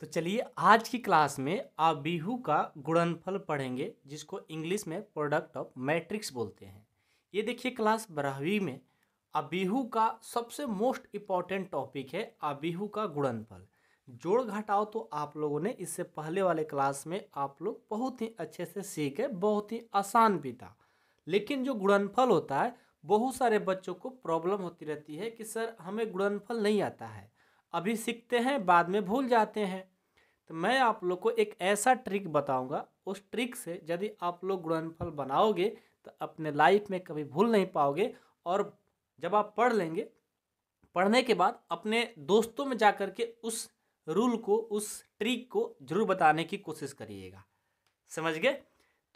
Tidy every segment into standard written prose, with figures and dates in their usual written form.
तो चलिए आज की क्लास में अबिहू का गुणनफल पढ़ेंगे जिसको इंग्लिश में प्रोडक्ट ऑफ मैट्रिक्स बोलते हैं। ये देखिए क्लास 12वीं में अबिहू का सबसे मोस्ट इम्पॉर्टेंट टॉपिक है अबिहू का गुणनफल। जोड़ घटाव तो आप लोगों ने इससे पहले वाले क्लास में आप लोग बहुत ही अच्छे से सीखे, बहुत ही आसान भी था। लेकिन जो गुणनफल होता है बहुत सारे बच्चों को प्रॉब्लम होती रहती है कि सर हमें गुणनफल नहीं आता है, अभी सीखते हैं बाद में भूल जाते हैं। तो मैं आप लोग को एक ऐसा ट्रिक बताऊंगा, उस ट्रिक से यदि आप लोग गुणनफल बनाओगे तो अपने लाइफ में कभी भूल नहीं पाओगे। और जब आप पढ़ लेंगे, पढ़ने के बाद अपने दोस्तों में जाकर के उस रूल को, उस ट्रिक को जरूर बताने की कोशिश करिएगा। समझ गए?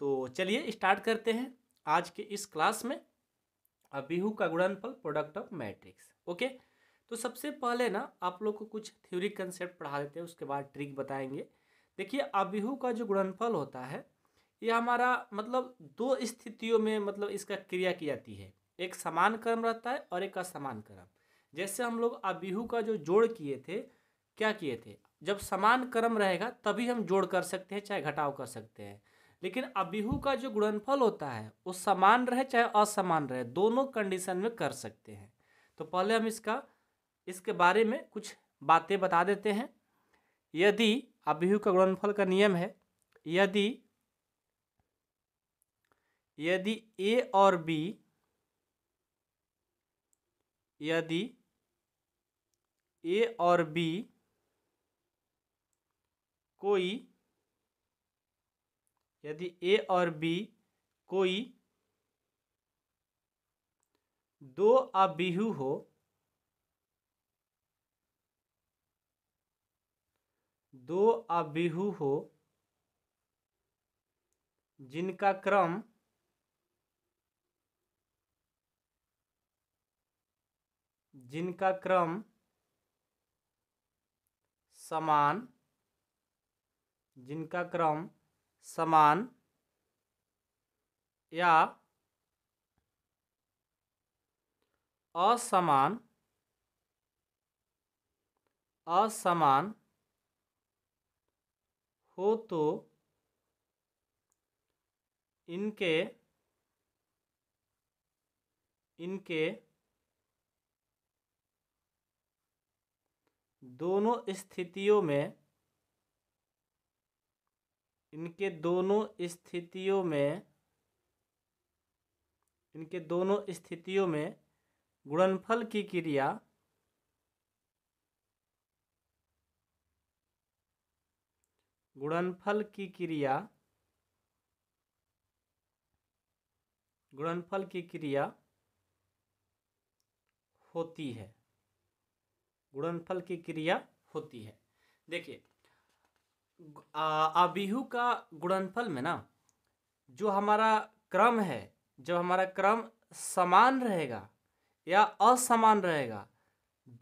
तो चलिए स्टार्ट करते हैं आज के इस क्लास में अबिहू का गुणनफल प्रोडक्ट ऑफ मैट्रिक्स। ओके, तो सबसे पहले ना आप लोग को कुछ थ्योरी कंसेप्ट पढ़ा देते हैं, उसके बाद ट्रिक बताएंगे। देखिए अबिहू का जो गुणनफल होता है ये हमारा मतलब दो स्थितियों में मतलब इसका क्रिया की जाती है। एक समान क्रम रहता है और एक असमान क्रम। जैसे हम लोग अबिहू का जो जोड़ किए थे, क्या किए थे, जब समान क्रम रहेगा तभी हम जोड़ कर सकते हैं चाहे घटाव कर सकते हैं। लेकिन अबिहू का जो गुणनफल होता है वो समान रहे चाहे असमान रहे, दोनों कंडीशन में कर सकते हैं। तो पहले हम इसके बारे में कुछ बातें बता देते हैं। यदि अबिहू का गुणनफल का नियम है, यदि यदि ए और बी, यदि ए और बी कोई, यदि ए और बी कोई दो अबिहू हो, दो अबिहू हो जिनका क्रम समान, जिनका क्रम समान या असमान, असमान हो तो इनके इनके दोनों स्थितियों में, इनके दोनों स्थितियों में, इनके दोनों स्थितियों में गुणनफल की क्रिया, गुणनफल की क्रिया, गुणनफल की क्रिया होती है, गुणनफल की क्रिया होती है। देखिए अबिहू का गुणनफल में ना जो हमारा क्रम है, जब हमारा क्रम समान रहेगा या असमान रहेगा,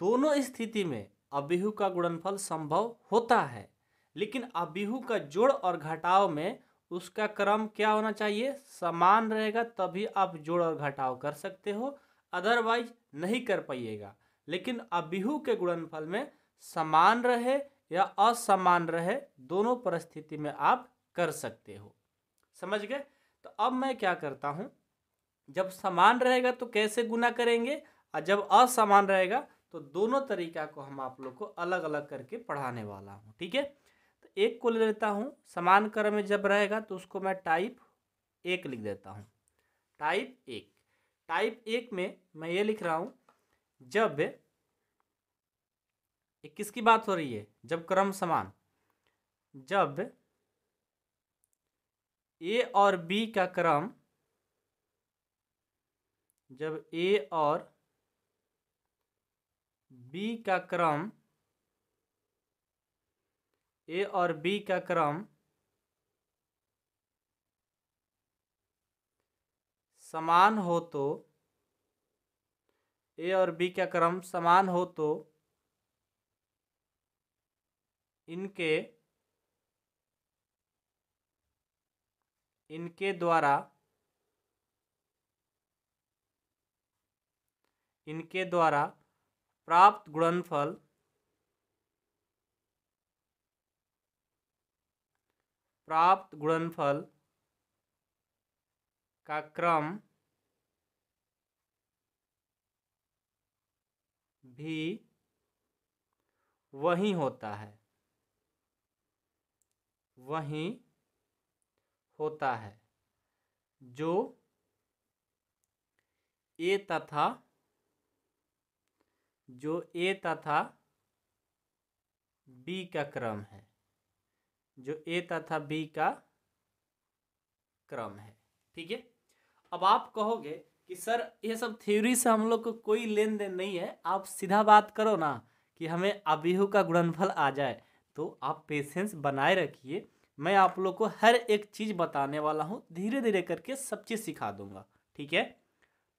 दोनों स्थिति में अबिहू का गुणनफल संभव होता है। लेकिन अबिहू का जोड़ और घटाव में उसका क्रम क्या होना चाहिए, समान रहेगा, तभी आप जोड़ और घटाव कर सकते हो, अदरवाइज नहीं कर पाइएगा। लेकिन अबिहू के गुणनफल में समान रहे या असमान रहे, दोनों परिस्थिति में आप कर सकते हो। समझ गए? तो अब मैं क्या करता हूं, जब समान रहेगा तो कैसे गुना करेंगे और जब असमान रहेगा तो दोनों तरीका को हम आप लोग को अलग अलग करके पढ़ाने वाला हूं। ठीक है, तो एक को ले लेता हूं, समान क्रम में जब रहेगा तो उसको मैं टाइप 1 लिख देता हूं। टाइप 1, टाइप 1 में मैं ये लिख रहा हूं, जब ये किसकी बात हो रही है, जब क्रम समान, जब ए और बी का क्रम, जब ए और बी का क्रम, ए और बी का क्रम समान हो तो, ए और बी का क्रम समान हो तो इनके इनके द्वारा इनके द्वारा प्राप्त गुणनफल, प्राप्त गुणनफल का क्रम भी वही होता है, वही होता है जो ए तथा बी का क्रम है, जो ए तथा बी का क्रम है। ठीक है। अब आप कहोगे कि सर ये सब थ्योरी से हम लोग को कोई लेन देन नहीं है, आप सीधा बात करो ना कि हमें अबीहू का गुणनफल आ जाए। तो आप पेशेंस बनाए रखिए, मैं आप लोग को हर एक चीज़ बताने वाला हूँ, धीरे धीरे करके सब चीज़ सिखा दूंगा। ठीक है।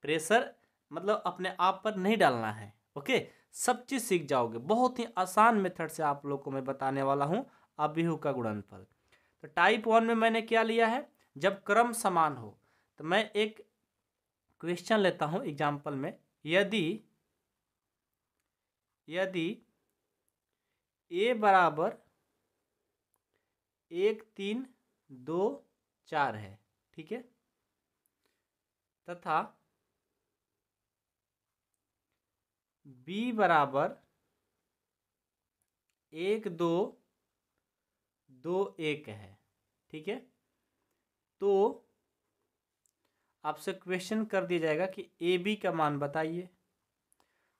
प्रेशर मतलब अपने आप पर नहीं डालना है। ओके, सब चीज़ सीख जाओगे। बहुत ही आसान मेथड से आप लोग को मैं बताने वाला हूँ अबीहू का गुणनफल। तो टाइप 1 में मैंने क्या लिया है, जब क्रम समान हो। तो मैं एक क्वेश्चन लेता हूँ एग्जाम्पल में, यदि ए बराबर 1 3 2 4 है, ठीक है, तथा बी बराबर 1 2 2 1 है, ठीक है, तो आपसे क्वेश्चन कर दिया जाएगा कि ए बी का मान बताइए।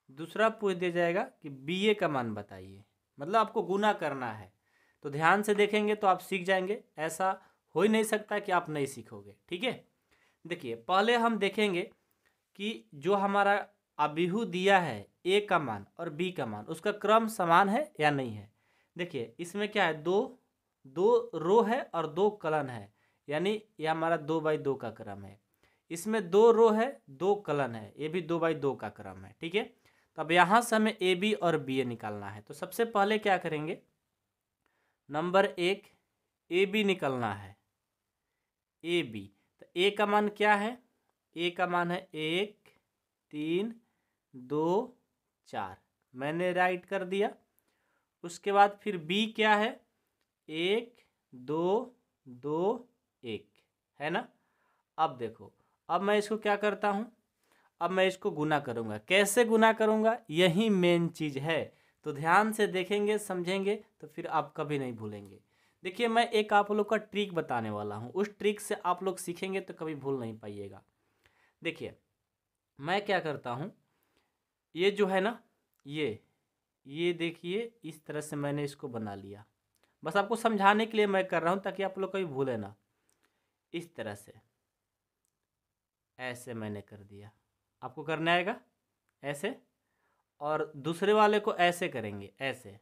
दूसरा पूछ दिया जाएगा कि बी ए का मान बताइए, मतलब आपको गुना करना है। तो ध्यान से देखेंगे तो आप सीख जाएंगे, ऐसा हो ही नहीं सकता कि आप नहीं सीखोगे। ठीक है। देखिए पहले हम देखेंगे कि जो हमारा अबीहू दिया है ए का मान और बी का मान, उसका क्रम समान है या नहीं है। देखिए इसमें क्या है, दो रो है और 2 कलन है, यानी ये हमारा 2/2 का क्रम है। इसमें 2 रो है 2 कलन है, ये भी 2/2 का क्रम है। ठीक है। तो अब यहाँ से हमें ए बी और बी ए निकालना है। तो सबसे पहले क्या करेंगे, नंबर 1 ए बी निकलना है, ए बी। तो ए का मान क्या है, ए का मान है 1 3 2 4, मैंने राइट कर दिया। उसके बाद फिर बी क्या है, 1 2 2 1 है ना। अब देखो, अब मैं इसको क्या करता हूँ, अब मैं इसको गुना करूँगा। कैसे गुना करूँगा, यही मेन चीज़ है। तो ध्यान से देखेंगे समझेंगे तो फिर आप कभी नहीं भूलेंगे। देखिए मैं एक आप लोग का ट्रिक बताने वाला हूँ, उस ट्रिक से आप लोग सीखेंगे तो कभी भूल नहीं पाइएगा। देखिए मैं क्या करता हूँ, ये जो है ना, ये देखिए इस तरह से मैंने इसको बना लिया। बस आपको समझाने के लिए मैं कर रहा हूँ ताकि आप लोग कभी भूले ना। इस तरह से ऐसे मैंने कर दिया, आपको करना आएगा ऐसे, और दूसरे वाले को ऐसे करेंगे, ऐसे।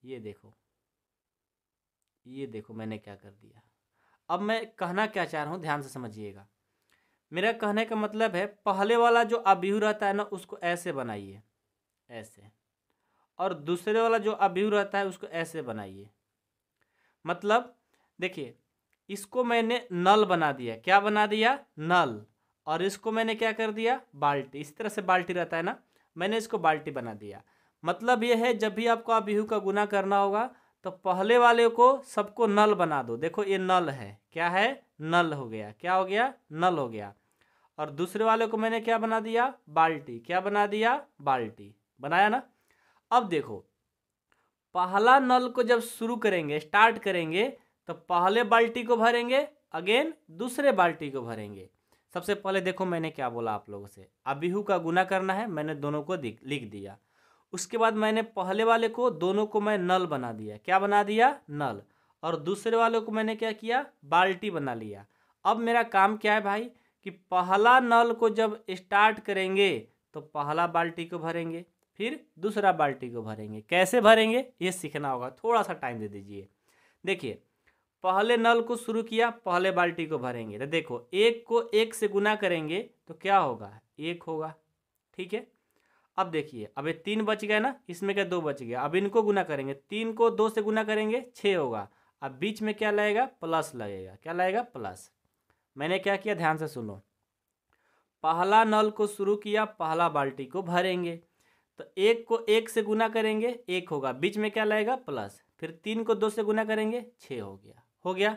ये देखो मैंने क्या कर दिया। अब मैं कहना क्या चाह रहा हूँ, ध्यान से समझिएगा। मेरा कहने का मतलब है, पहले वाला जो अबीहू रहता है ना, उसको ऐसे बनाइए, ऐसे, और दूसरे वाला जो अबीहू रहता है उसको ऐसे बनाइए। मतलब देखिए इसको मैंने नल बना दिया, क्या बना दिया, नल, और इसको मैंने क्या कर दिया, बाल्टी। इस तरह से बाल्टी रहता है ना, मैंने इसको बाल्टी बना दिया। मतलब ये है जब भी आपको अबीहू का गुना करना होगा तो पहले वाले को सबको नल बना दो। देखो ये नल है, क्या है, नल हो गया, क्या हो गया, नल हो गया। और दूसरे वाले को मैंने क्या बना दिया, बाल्टी, क्या बना दिया, बाल्टी बनाया ना। अब देखो पहला नल को जब शुरू करेंगे, स्टार्ट करेंगे, तो पहले बाल्टी को भरेंगे, अगेन दूसरे बाल्टी को भरेंगे। सबसे पहले देखो मैंने क्या बोला आप लोगों से, अबीहू का गुना करना है, मैंने दोनों को लिख दिया। उसके बाद मैंने पहले वाले को, दोनों को मैं नल बना दिया, क्या बना दिया, नल, और दूसरे वाले को मैंने क्या किया, बाल्टी बना लिया। अब मेरा काम क्या है भाई, कि पहला नल को जब स्टार्ट करेंगे तो पहला बाल्टी को भरेंगे, फिर दूसरा बाल्टी को भरेंगे। कैसे भरेंगे ये सीखना होगा, थोड़ा सा टाइम दे दीजिए। देखिए पहले नल को शुरू किया, पहले बाल्टी को भरेंगे, तो देखो 1 को 1 से गुना करेंगे तो क्या होगा, 1 होगा। ठीक है। अब देखिए अब ये 3 बच गए ना, इसमें क्या 2 बच गया। अब इनको गुना करेंगे, 3 को 2 से गुना करेंगे 6 होगा। अब बीच में क्या लगेगा, प्लस लगेगा, क्या लगेगा, प्लस। मैंने क्या किया, ध्यान से सुनो, पहला नल को शुरू किया, पहला बाल्टी को भरेंगे, तो 1 को 1 से गुना करेंगे 1 होगा, बीच में क्या लगेगा, प्लस। फिर 3 को 2 से गुना करेंगे 6 हो गया।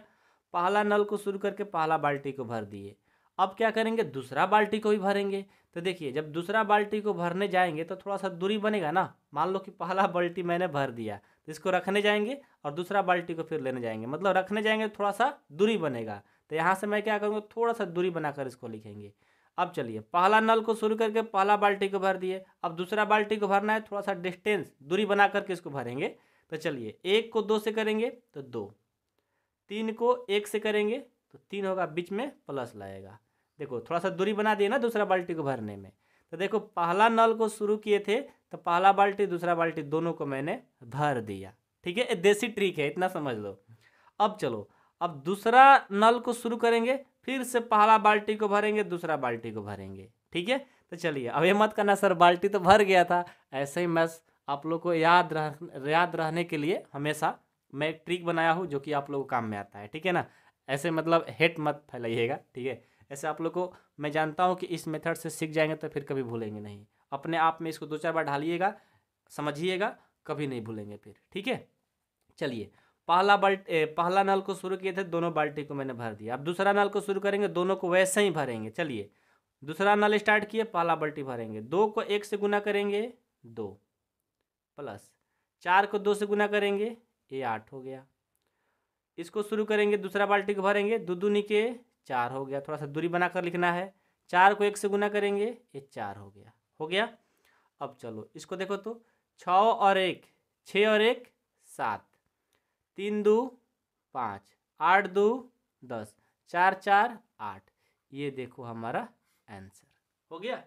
पहला नल को शुरू करके पहला बाल्टी को भर दिए। अब क्या करेंगे, दूसरा बाल्टी को भी भरेंगे। तो देखिए जब दूसरा बाल्टी को भरने जाएंगे तो थोड़ा सा दूरी बनेगा ना। मान लो कि पहला बाल्टी मैंने भर दिया तो इसको रखने जाएंगे और दूसरा बाल्टी को फिर लेने जाएंगे, मतलब रखने जाएंगे तो थोड़ा सा दूरी बनेगा। तो यहाँ से मैं क्या करूँगा, थोड़ा सा दूरी बनाकर इसको लिखेंगे। अब चलिए पहला नल को शुरू करके पहला बाल्टी को भर दिए, अब दूसरा बाल्टी को भरना है, थोड़ा सा डिस्टेंस दूरी बना करके इसको भरेंगे। तो चलिए 1 को 2 से करेंगे तो 2, 3 को 1 से करेंगे तो 3 होगा, बीच में प्लस लाएगा। देखो थोड़ा सा दूरी बना दिए ना दूसरा बाल्टी को भरने में। तो देखो पहला नल को शुरू किए थे तो पहला बाल्टी दूसरा बाल्टी दोनों को मैंने भर दिया। ठीक है, देसी ट्रिक है, इतना समझ लो। अब चलो, अब दूसरा नल को शुरू करेंगे, फिर से पहला बाल्टी को भरेंगे, दूसरा बाल्टी को भरेंगे। ठीक है, तो चलिए अब ये मत करना सर बाल्टी तो भर गया था। ऐसे ही मैं आप लोग को याद रहने के लिए हमेशा मैं एक ट्रिक बनाया हूँ जो कि आप लोगों को काम में आता है। ठीक है ना, ऐसे मतलब हेट मत फैलाइएगा। ठीक है, ऐसे आप लोग को मैं जानता हूँ कि इस मेथड से सीख जाएंगे तो फिर कभी भूलेंगे नहीं। अपने आप में इसको 2-4 बार ढालिएगा, समझिएगा, कभी नहीं भूलेंगे फिर। ठीक है, चलिए पहला नल को शुरू किए थे, दोनों बाल्टी को मैंने भर दिया। अब दूसरा नल को शुरू करेंगे, दोनों को वैसे ही भरेंगे। चलिए दूसरा नल स्टार्ट किए, पहला बाल्टी भरेंगे, 2 को 1 से गुना करेंगे 2, प्लस 4 को 2 से गुना करेंगे, ये 8 हो गया। इसको शुरू करेंगे, दूसरा बाल्टी को भरेंगे, 2 दूनी के 4 हो गया। थोड़ा सा दूरी बनाकर लिखना है। 4 को 1 से गुना करेंगे, ये 4 हो गया। अब चलो इसको देखो तो, 6 और 1 6 और 1 7, 3 2 5, 8 2 10, 4 4 8। ये देखो हमारा आंसर हो गया।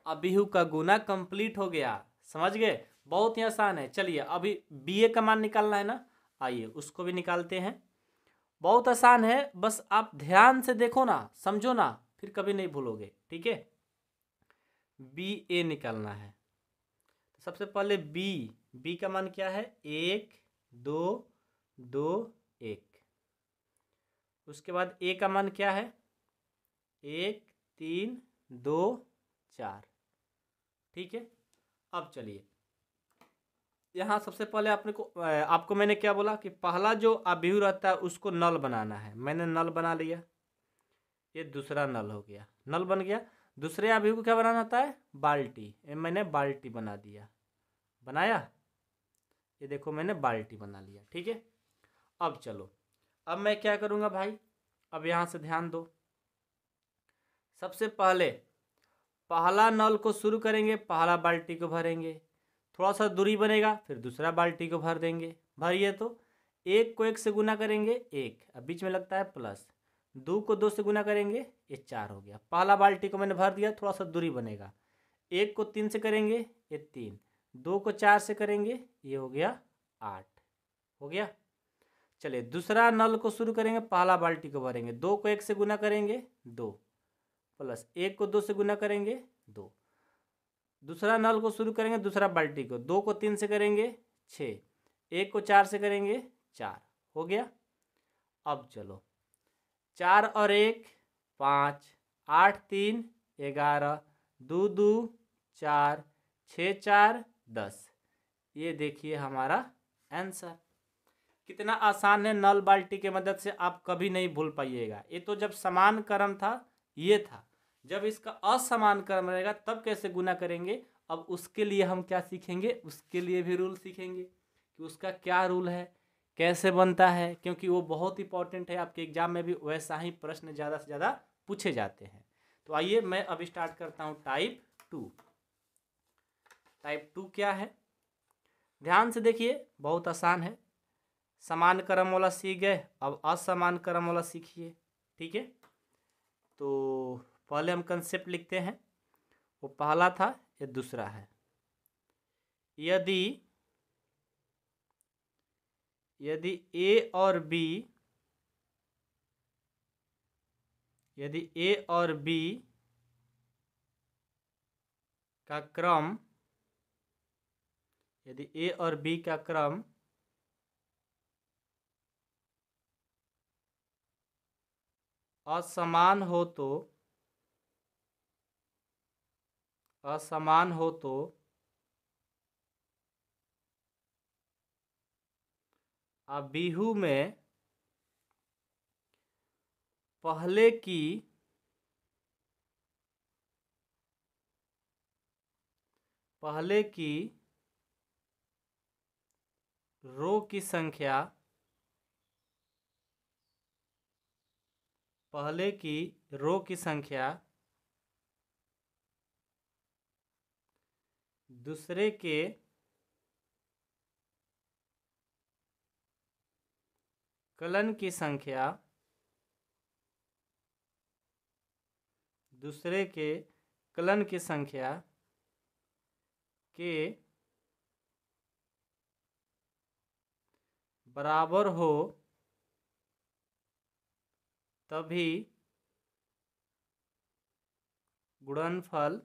अबीहू का गुना कंप्लीट हो गया। समझ गए, बहुत ही आसान है। चलिए अभी बी ए का मान निकालना है ना, आइए उसको भी निकालते हैं। बहुत आसान है, बस आप ध्यान से देखो ना, समझो ना, फिर कभी नहीं भूलोगे। ठीक है, बी ए निकालना है। तो सबसे पहले बी का मान क्या है, 1 2 2 1। उसके बाद ए का मान क्या है, 1 3 2 4। ठीक है, अब चलिए यहाँ सबसे पहले आपको मैंने क्या बोला कि पहला जो अबीहू रहता है उसको नल बनाना है। मैंने नल बना लिया, ये दूसरा नल हो गया, नल बन गया। दूसरे अबीहू को क्या बनाना होता है, बाल्टी। मैंने बाल्टी बना दिया, बनाया, ये देखो मैंने बाल्टी बना लिया। ठीक है, अब चलो, अब मैं क्या करूँगा भाई, अब यहाँ से ध्यान दो। सबसे पहले पहला नल को शुरू करेंगे, पहला बाल्टी को भरेंगे, थोड़ा सा दूरी बनेगा, फिर दूसरा बाल्टी को भर देंगे। भरिए तो 1 को 1 से गुना करेंगे 1, अब बीच में लगता है प्लस, 2 को 2 से गुना करेंगे, ये 4 हो गया। पहला बाल्टी को मैंने भर दिया, थोड़ा सा दूरी बनेगा। 1 को 3 से करेंगे, ये 3, 2 को 4 से करेंगे, ये हो गया 8 हो गया। चलिए दूसरा नल को शुरू करेंगे, पहला बाल्टी को भरेंगे, 2 को 1 से गुना करेंगे 2, प्लस 1 को 2 से गुना करेंगे 2। दूसरा नल को शुरू करेंगे, दूसरा बाल्टी को, 2 को 3 से करेंगे 6, 1 को 4 से करेंगे 4 हो गया। अब चलो 4 और 1 5, 8 3 11, 2 2 4, 6 4 10। ये देखिए हमारा आंसर। कितना आसान है, नल बाल्टी के मदद से आप कभी नहीं भूल पाइएगा। ये तो जब समान क्रम था ये था, जब इसका असमान क्रम रहेगा तब कैसे गुना करेंगे। अब उसके लिए हम क्या सीखेंगे, उसके लिए भी रूल सीखेंगे कि उसका क्या रूल है, कैसे बनता है, क्योंकि वो बहुत इंपॉर्टेंट है। आपके एग्जाम में भी वैसा ही प्रश्न ज़्यादा से ज़्यादा पूछे जाते हैं। तो आइए मैं अब स्टार्ट करता हूँ टाइप 2। टाइप 2 क्या है, ध्यान से देखिए, बहुत आसान है। समान क्रम वाला सीख गए, अब असमान क्रम वाला सीखिए। ठीक है, तो पहले हम कंसेप्ट लिखते हैं। वो पहला था, ये दूसरा है। यदि ए और बी, यदि ए और बी का क्रम, यदि ए और बी का क्रम असमान हो तो, असमान हो तो अबीहू में पहले की रो की संख्या दूसरे के कलन की संख्या के बराबर हो तभी गुणनफल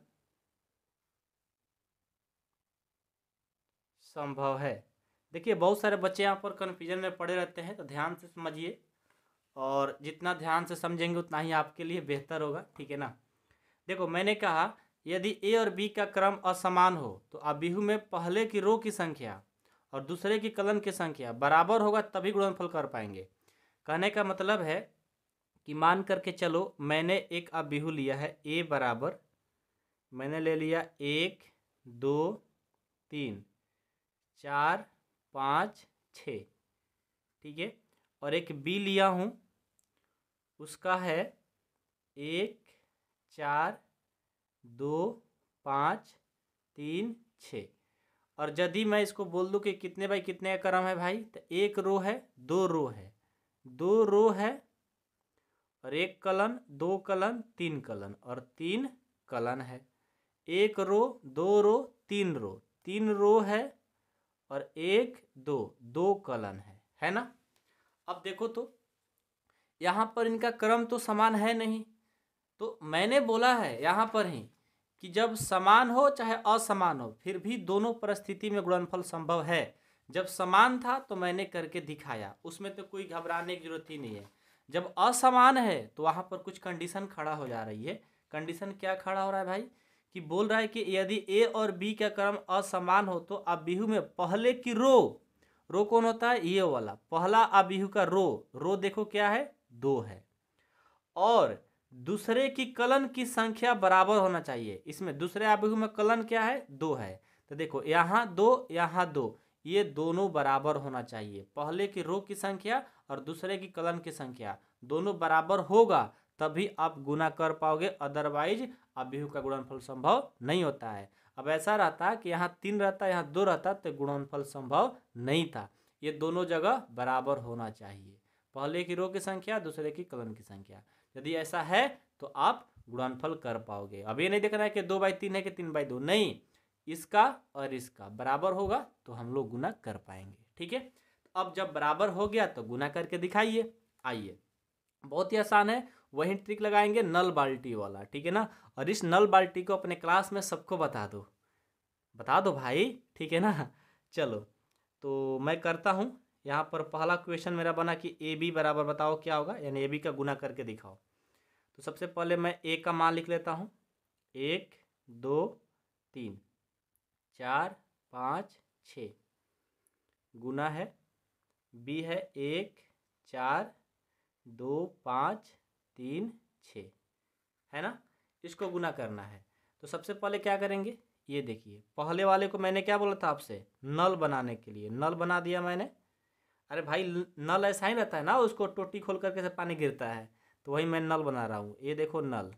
संभव है। देखिए बहुत सारे बच्चे यहाँ पर कन्फ्यूजन में पड़े रहते हैं, तो ध्यान से समझिए और जितना ध्यान से समझेंगे उतना ही आपके लिए बेहतर होगा, ठीक है ना। देखो मैंने कहा यदि ए और बी का क्रम असमान हो तो अबीहू में पहले की रो की संख्या और दूसरे की कलन की संख्या बराबर होगा तभी गुणनफल कर पाएंगे। कहने का मतलब है कि मान करके चलो मैंने एक अबीहू लिया है ए बराबर, मैंने ले लिया 1 2 3 4 5 6, ठीक है, और एक बी लिया हूँ उसका है 1 4 2 5 3 6। और यदि मैं इसको बोल दूं कि कितने बाई कितने का क्रम है भाई, तो एक रो है दो रो है और एक कलन, दो कलन, तीन कलन और तीन कलन है। एक रो दो रो, तीन रो है और एक दो कलन है ना। अब देखो तो यहाँ पर इनका क्रम तो समान है नहीं, तो मैंने बोला है यहाँ पर ही कि जब समान हो चाहे असमान हो फिर भी दोनों परिस्थिति में गुणनफल संभव है। जब समान था तो मैंने करके दिखाया, उसमें तो कोई घबराने की जरूरत ही नहीं है। जब असमान है तो वहाँ पर कुछ कंडीशन खड़ा हो जा रही है। कंडीशन क्या खड़ा हो रहा है भाई, कि बोल रहा है कि यदि ए और बी का क्रम असमान हो तो अबीहू में पहले की रो कौन होता है, ये वाला पहला अबीहू का रो देखो क्या है, 2 है, और दूसरे की कलन की संख्या बराबर होना चाहिए। इसमें दूसरे अबीहू में कलन क्या है, 2 है, तो देखो यहाँ 2 यहाँ 2, ये दोनों बराबर होना चाहिए। पहले की रो की संख्या और दूसरे की कलन की संख्या दोनों बराबर होगा तभी आप गुना कर पाओगे, अदरवाइज अबीहू का गुणनफल संभव नहीं होता है। अब ऐसा रहता कि यहाँ 3 रहता यहाँ 2 रहता तो गुणनफल संभव नहीं था। ये दोनों जगह बराबर होना चाहिए, पहले की रो की संख्या दूसरे की कलन की संख्या। यदि ऐसा है तो आप गुणनफल कर पाओगे। अब ये नहीं देखना है कि 2/3 है कि 3/2, नहीं, इसका और इसका बराबर होगा तो हम लोग गुना कर पाएंगे, ठीक है। अब जब बराबर हो गया तो गुना करके दिखाइए। आइए, बहुत ही आसान है, वही ट्रिक लगाएंगे नल बाल्टी वाला, ठीक है ना। और इस नल बाल्टी को अपने क्लास में सबको बता दो भाई, ठीक है ना। चलो तो मैं करता हूँ। यहाँ पर पहला क्वेश्चन मेरा बना कि ए बी बराबर बताओ क्या होगा, यानी ए बी का गुना करके दिखाओ। तो सबसे पहले मैं ए का मान लिख लेता हूँ, 1 2 3 4 5 6, गुना है बी है 1 4 2 5 3 6, है ना। इसको गुना करना है तो सबसे पहले क्या करेंगे, ये देखिए पहले वाले को मैंने क्या बोला था आपसे, नल बनाने के लिए, नल बना दिया मैंने। अरे भाई नल ऐसा ही रहता है ना, उसको टोटी खोल करके से पानी गिरता है, तो वही मैं नल बना रहा हूँ। ये देखो नल,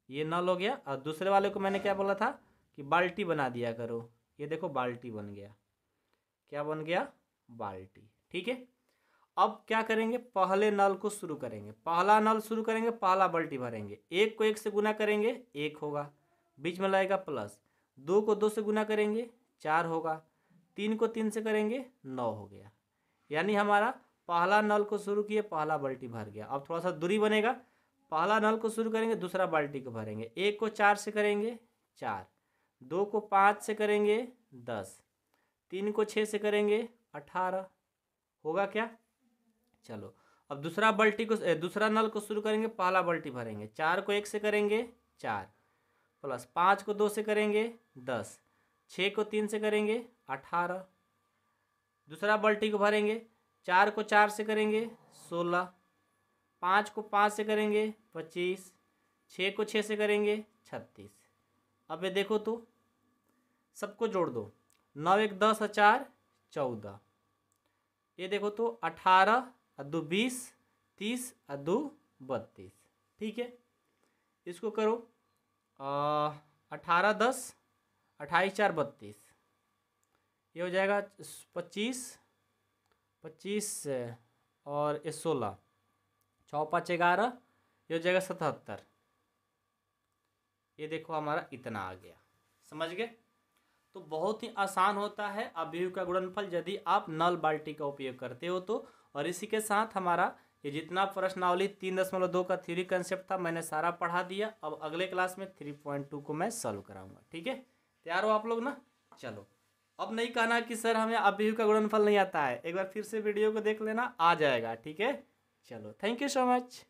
ये नल हो गया। और दूसरे वाले को मैंने क्या बोला था कि बाल्टी बना दिया करो, ये देखो बाल्टी बन गया। क्या बन गया, बाल्टी, ठीक है। अब क्या करेंगे, पहले नल को शुरू करेंगे, पहला नल शुरू करेंगे, पहला बाल्टी भरेंगे। 1 को 1 से गुना करेंगे 1 होगा, बीच में लगेगा प्लस, 2 को 2 से गुना करेंगे 4 होगा, 3 को 3 से करेंगे 9 हो गया। यानी हमारा पहला नल को शुरू किए, पहला बाल्टी भर गया। अब थोड़ा सा दूरी बनेगा, पहला नल को शुरू करेंगे, दूसरा बाल्टी को भरेंगे। 1 को 4 से करेंगे 4, 2 को 5 से करेंगे 10, 3 को 6 से करेंगे 18, होगा क्या। चलो अब दूसरा नल को शुरू करेंगे, पहला बाल्टी भरेंगे। 4 को 1 से करेंगे 4, प्लस 5 को 2 से करेंगे 10, 6 को 3 से करेंगे 18, दूसरा बाल्टी को भरेंगे, 4 को 4 से करेंगे 16, 5 को 5 से करेंगे 25, 6 को 6 से करेंगे 36। अब ये देखो तो सबको जोड़ दो, 9 1 10 और 4 14। ये देखो तो 18 और 2 20, 30 और 2 32। ठीक है, इसको करो 18 10 28 4 32, ये हो जाएगा 25 25 और ये 16, 6 5 11, ये हो जाएगा 77। ये देखो हमारा इतना आ गया, समझ गए। तो बहुत ही आसान होता है अवयव का गुणनफल यदि आप नल बाल्टी का उपयोग करते हो तो। और इसी के साथ हमारा ये जितना प्रश्नावली 3.2 का थ्योरी कंसेप्ट था मैंने सारा पढ़ा दिया। अब अगले क्लास में 3.2 को मैं सॉल्व कराऊंगा। ठीक है, तैयार हो आप लोग ना। चलो, अब नहीं कहना कि सर हमें अवयव का गुणनफल नहीं आता है, एक बार फिर से वीडियो को देख लेना, आ जाएगा। ठीक है, चलो, थैंक यू सो मच।